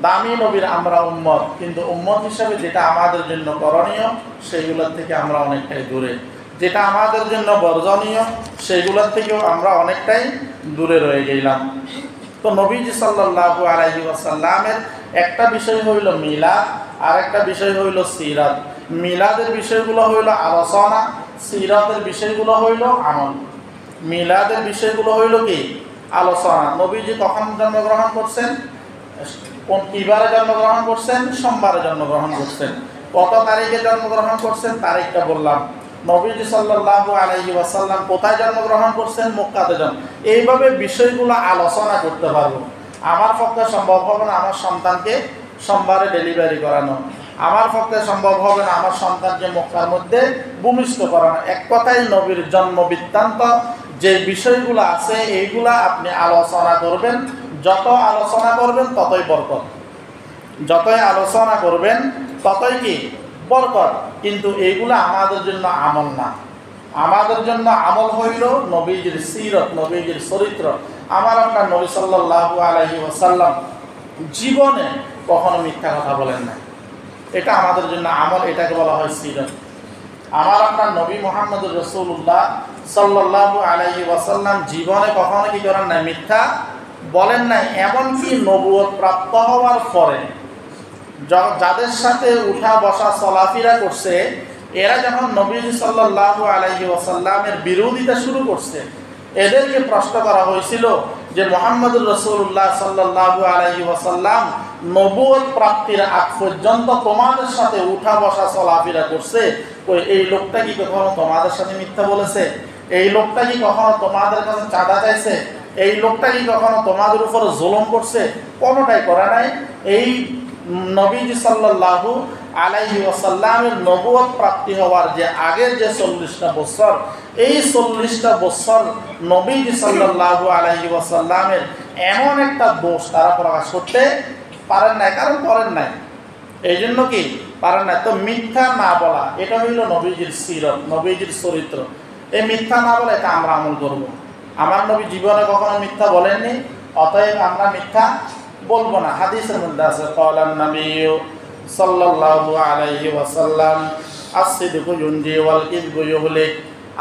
S1: দামি নবীর আমরা উম্মত, কিন্তু উম্মত হিসেবে যেটা আমাদের জন্য করণীয় সেইগুলোর থেকে আমরা অনেকটাই দূরে, যেটা আমাদের জন্য বর্জনীয় সেইগুলোর থেকেও আমরা অনেকটাই দূরে রয়ে গেলাম। তো নবীজি সাল্লাল্লাহু আলাইহি ওয়াসাল্লামের একটা বিষয় হইল মিলাদ, আর একটা বিষয় হইল সিরাত। মিলাদের বিষয়গুলো হইল আলোচনা, সিরাতের বিষয়গুলো হইল আমল। মিলাদের বিষয়গুলো হইল কি? আলোচনা। নবীজি কখন জন্মগ্রহণ করছেন, কোন কিবারে জন্মগ্রহণ করছেন? সোমবারে জন্মগ্রহণ করছেন। কত তারিখে জন্মগ্রহণ করছেন? তারিখটা বললাম। নবীজি সাল্লাল্লাহু আলাইহি ওয়াসাল্লাম কোথায় জন্মগ্রহণ করছেন? মক্কাতে জন্ম। এইভাবে বিষয়গুলো আলোচনা করতে পারবো। আমার পক্ষে সম্ভব হবে না আমার সন্তানকে সোমবারে ডেলিভারি করানো, আমার পক্ষে সম্ভব হবে না আমার সন্তানকে মক্কার মধ্যে ভূমিষ্ঠ করানো। এক কথায় নবীর জন্ম বৃত্তান্ত যে বিষয়গুলো আছে এইগুলা আপনি আলোচনা করবেন। যত আলোচনা করবেন ততই বরকত, যতই আলোচনা করবেন ততই কি? বরকত। কিন্তু এইগুলা আমাদের জন্য আমল না। আমাদের জন্য আমল হইল নবীজির সিরত, নবীজির চরিত্র। আমার আপনার নবী সাল্লাল্লাহু আলাইহি ওয়াসাল্লাম জীবনে কখনো মিথ্যা কথা বলেন না, এটা আমাদের জন্য আমল, এটাকে বলা হয় সিরত। আমার আপনার নবী মুহাম্মদুর রাসূলুল্লাহ সাল্লাল্লাহু আলাইহি ওয়াসাল্লাম জীবনে কখনো কি করেন না? মিথ্যা বলেন নাই। এমনকি নবুয়ত প্রাপ্ত হওয়ার পরে যাদের সাথে উঠা বসা চলাফেরা করছে, এরা যখন নবী সাল্লাল্লাহু আলাইহি ওয়াসাল্লামের বিরোধিতা শুরু করছে, এদেরকে প্রশ্ন করা হয়েছিল যে মুহাম্মদুর রাসূলুল্লাহ সাল্লাল্লাহু আলাইহি ওয়াসাল্লাম নবুয়ত প্রাপ্তির আগ পর্যন্ত তোমাদের সাথে উঠা বসা চলাফেরা করছে, এই লোকটা কি কখনো তোমাদের সাথে মিথ্যা বলেছে? এই লোকটা কি কখনো তোমাদের কাছে চাঁদা চাইছে? এই লোকটা কি কখনো তোমাদের উপর জুলুম করছে? কোনোটাই করে নাই। এই নবীজি সাল্লাল্লাহু আলাইহি ওয়াসাল্লামের নবুয়ত প্রাপ্তি হওয়ার যে আগের যে 40টা বছর, এই 40টা বছর নবীজি সাল্লাল্লাহু আলাইহি ওয়াসাল্লামের এমন একটা দোষ তারা প্রকাশ করতে পারেন নাই, কারণ করেন নাই। এই জন্য কি পারেন না? তো মিথ্যা না বলা, এটা হইল নবীজির সিরত, নবীজির চরিত্র। এই মিথ্যা না বলা, এটা আমরা আমল করব। আমার নবী জীবনে কখনো মিথ্যা বলেননি, অতএব আমরা মিথ্যা বলবো না। হাদিসের মধ্যে আছে ক্বালান নবী সাল্লাল্লাহু আলাইহি ওয়াসাল্লাম আস-সিদকু ইউনজি ওয়াল কিযবু ইউহলিক।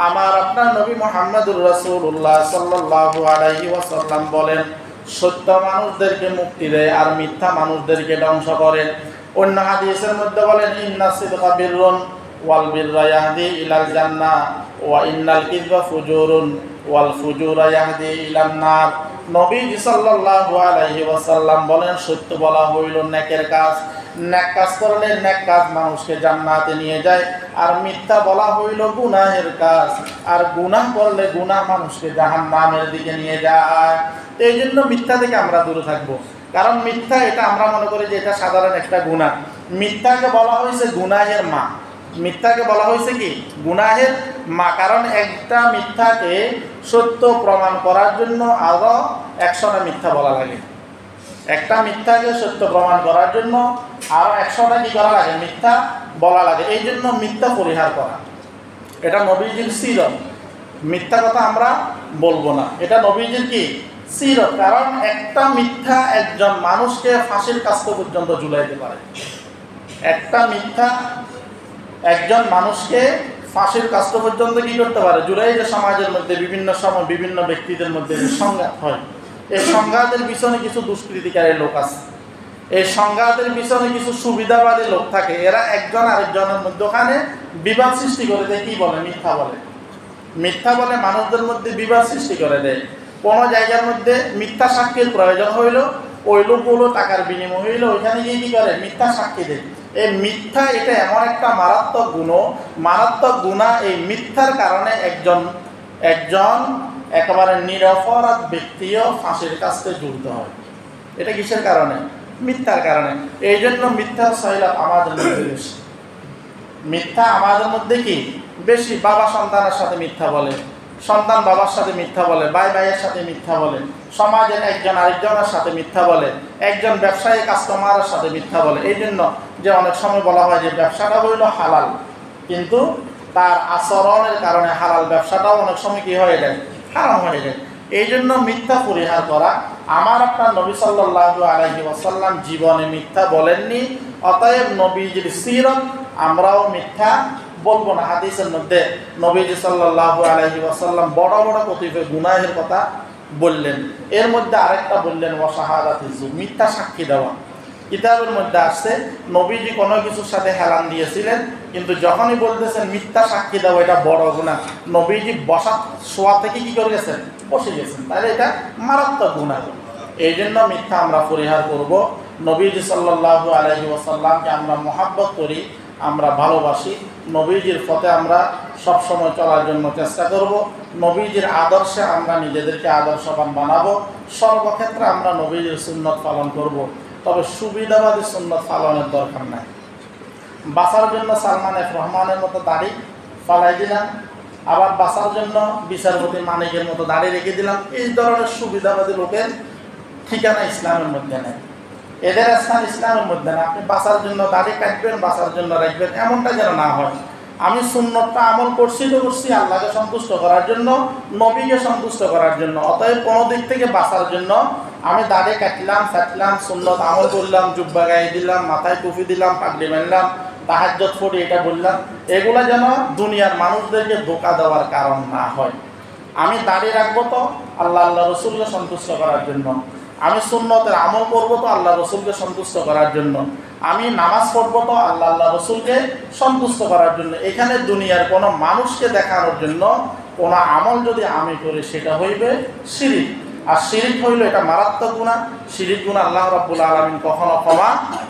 S1: আমার আপনার নবী মুহাম্মদুর রাসূলুল্লাহ সাল্লাল্লাহু আলাইহি ওয়াসাল্লাম বলেন, সত্য মানুষদেরকে মুক্তি দেয় আর মিথ্যা মানুষদেরকে ধ্বংস করে। অন্য হাদিসের মধ্যে বলেন ইন্নাস সিদকা বিররুন ওয়াল বিররা ইয়াহদি ইলাল জান্নাহ ওয়া ইন্নাল কিযবা ফুজুরুন ওয়াল ফুজুরা ইয়াহদি ইলান নার। নবী সাল্লাল্লাহু আলাইহি ওয়াসাল্লাম বলেন, সত্য বলা হইল নেকের কাজ, নেক কাজ করলে নেক কাজ মানুষকে জান্নাতে নিয়ে যায়, আর মিথ্যা বলা হইল গুনাহের কাজ, আর গুনাহ করলে গুনাহ মানুষকে জাহান্নামের দিকে নিয়ে যায়। এই জন্য মিথ্যা থেকে আমরা দূরে থাকবো, কারণ মিথ্যা এটা আমরা মনে করি যে এটা সাধারণ একটা গুনাহ। মিথ্যাকে বলা হয়েছে গুনাহের মা, মিথ্যাকে বলা হয়েছে কি? গুনাহের মা। কারণ একটা মিথ্যাকে সত্য প্রমাণ করার জন্য আরো 100টা মিথ্যা বলা লাগে। একটা মিথ্যাকে সত্য প্রমাণ করার জন্য আরো 100টা কি করা লাগে? মিথ্যা বলা লাগে। এই জন্য মিথ্যা পরিহার করা, এটা নবীজির সিরত। মিথ্যা কথা আমরা বলবো না, এটা নবীজির কি? সিরত। কারণ একটা মিথ্যা একজন মানুষকে ফাঁসির কাস্তে পর্যন্ত ঝুলাইতে পারে। একটা মিথ্যা একজন মানুষকে ফাঁসির কাস্তে পর্যন্ত কি করতে পারে? জুলাই। যে সমাজের মধ্যে বিভিন্ন সময় বিভিন্ন ব্যক্তিদের মধ্যে যে সংঘাত হয়, এই সংঘাতের পিছনে কিছু দুষ্কৃতিকারী লোক আছে, এই সংঘাতের পিছনে কিছু সুবিধাবাদী লোক থাকে। এরা একজন আরেকজনের মধ্যে ওখানে বিবাদ সৃষ্টি করে দেয়। কি বলে? মিথ্যা বলে। মিথ্যা বলে মানুষদের মধ্যে বিবাদ সৃষ্টি করে দেয়। কোনো জায়গার মধ্যে মিথ্যা সাক্ষীর প্রয়োজন হইল, ওই লোকগুলো টাকার বিনিময় হইল, ওইখানে গিয়ে কি করে? মিথ্যা সাক্ষী দেয়। এই মিথ্যা এটা এমন একটা মারাত্মক গুনাহ। এই মিথ্যার কারণে একজন একেবারে নিরপরাধ ব্যক্তিও ফাঁসির কাছে ঝুলতে হয়। এটা কিসের কারণে? মিথ্যার কারণে। এই জন্য মিথ্যার সহিলাভ আমাদের মধ্যে বেশি। মিথ্যা আমাদের মধ্যে কি বেশি? বাবা সন্তানের সাথে মিথ্যা বলে, সন্তান বাবার সাথে মিথ্যা বলে, ভাই ভাইয়ের সাথে মিথ্যা বলে, সমাজের একজন আরেকজনের সাথে মিথ্যা বলে, একজন ব্যবসায়ী কাস্টমারের সাথে মিথ্যা বলে। এই জন্য যে অনেক সময় বলা হয় যে ব্যবসাটা হইল হালাল, কিন্তু তার আচরণের কারণে হালাল ব্যবসাটাও অনেক সময় কি হয়ে যায়? হারাম হয়ে যায়। এই জন্য মিথ্যা পরিহার করা। আমার আপনার নবী সাল্লাল্লাহু আলাইহি ওয়াসাল্লাম জীবনে মিথ্যা বলেননি, অতএব নবীজির সিরত আমরাও মিথ্যা বলবো না। হাদিসের মধ্যে নবীজি সাল্লাল্লাহু আলাইহি ওয়াসাল্লাম বড় বড় কতিপয় গুনাহের কথা বললেন, এর মধ্যে আরেকটা বললেন ওয়াশাহাদাতিজ যুর, মিথ্যা সাক্ষী দেওয়া। কিতাবের মধ্যে আসছে নবীজি কোনো কিছুর সাথে হেলান দিয়েছিলেন, কিন্তু যখনই বলতেছেন মিথ্যা সাক্ষী দেওয়া এটা বড় গুনাহ, নবীজি বসা শোয়া থেকে কি করে গেছেন, বসে গেছেন, তাহলে এটা মারাত্মক গুনাহ। এই জন্য মিথ্যা আমরা পরিহার করব। নবীজি সাল্লাল্লাহু আলাইহি ওয়াসাল্লামকে আমরা মহাব্বত করি, আমরা ভালোবাসি, নবীজির পথে আমরা সবসময় চলার জন্য চেষ্টা করব, নবীজির আদর্শে আমরা নিজেদেরকে আদর্শবান বানাবো, সর্বক্ষেত্রে আমরা নবীজির সুন্নত পালন করব। তবে সুবিধাবাদী সুন্নত পালনের দরকার নাই। বাঁচার জন্য সালমান এফ রহমানের মতো দাড়ি ফালাই দিলাম, আবার বাঁচার জন্য বিচারপতি মানিকের মতো দাড়ি রেখে দিলাম, এই ধরনের সুবিধাবাদী লোকের ঠিকানা ইসলামের মধ্যে নেই, এদের স্থান ইসলামের মধ্যে না। আপনি বাঁচার জন্য দাড়ি কাটবেন, বাঁচার জন্য রাখবেন, এমনটা যেন না হয়। আমি সুন্নতটা আমল করছি তো করছি আল্লাহকে সন্তুষ্ট করার জন্য, নবীকে সন্তুষ্ট করার জন্য। অতএব কোনো দিক থেকে বাঁচার জন্য আমি দাড়ি কাটলাম, কাটলাম, সুন্নত আমল করলাম, জুব্বা গায়ে দিলাম, মাথায় টুপি দিলাম, পাগড়ি মারলাম, তাহাজ্জুদ পড়ি, এটা বললাম, এগুলা যেন দুনিয়ার মানুষদেরকে ধোঁকা দেওয়ার কারণ না হয়। আমি দাড়ি রাখবো তো আল্লাহ রসুলকে সন্তুষ্ট করার জন্য, আমি সুন্নতের আমল করবো তো আল্লাহ রসুলকে সন্তুষ্ট করার জন্য, আমি নামাজ পড়বো তো আল্লাহ রসুলকে সন্তুষ্ট করার জন্য। এখানে দুনিয়ার কোনো মানুষকে দেখানোর জন্য কোনো আমল যদি আমি করি সেটা হইবে শিরিক। আর শিরিক হইল এটা মারাত্মক গুনাহ। শিরিক গুনাহ আল্লাহ রাব্বুল আলামিন কখনো ক্ষমা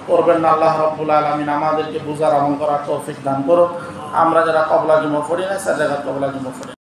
S1: করবেন না। আল্লাহ রাব্বুল আলামিন আমাদেরকে বুঝার আমল করার তৌফিক দান করুন। আমরা যারা কবলা জুমা পড়ি না, স্যার যারা কবলা জুমা পড়ি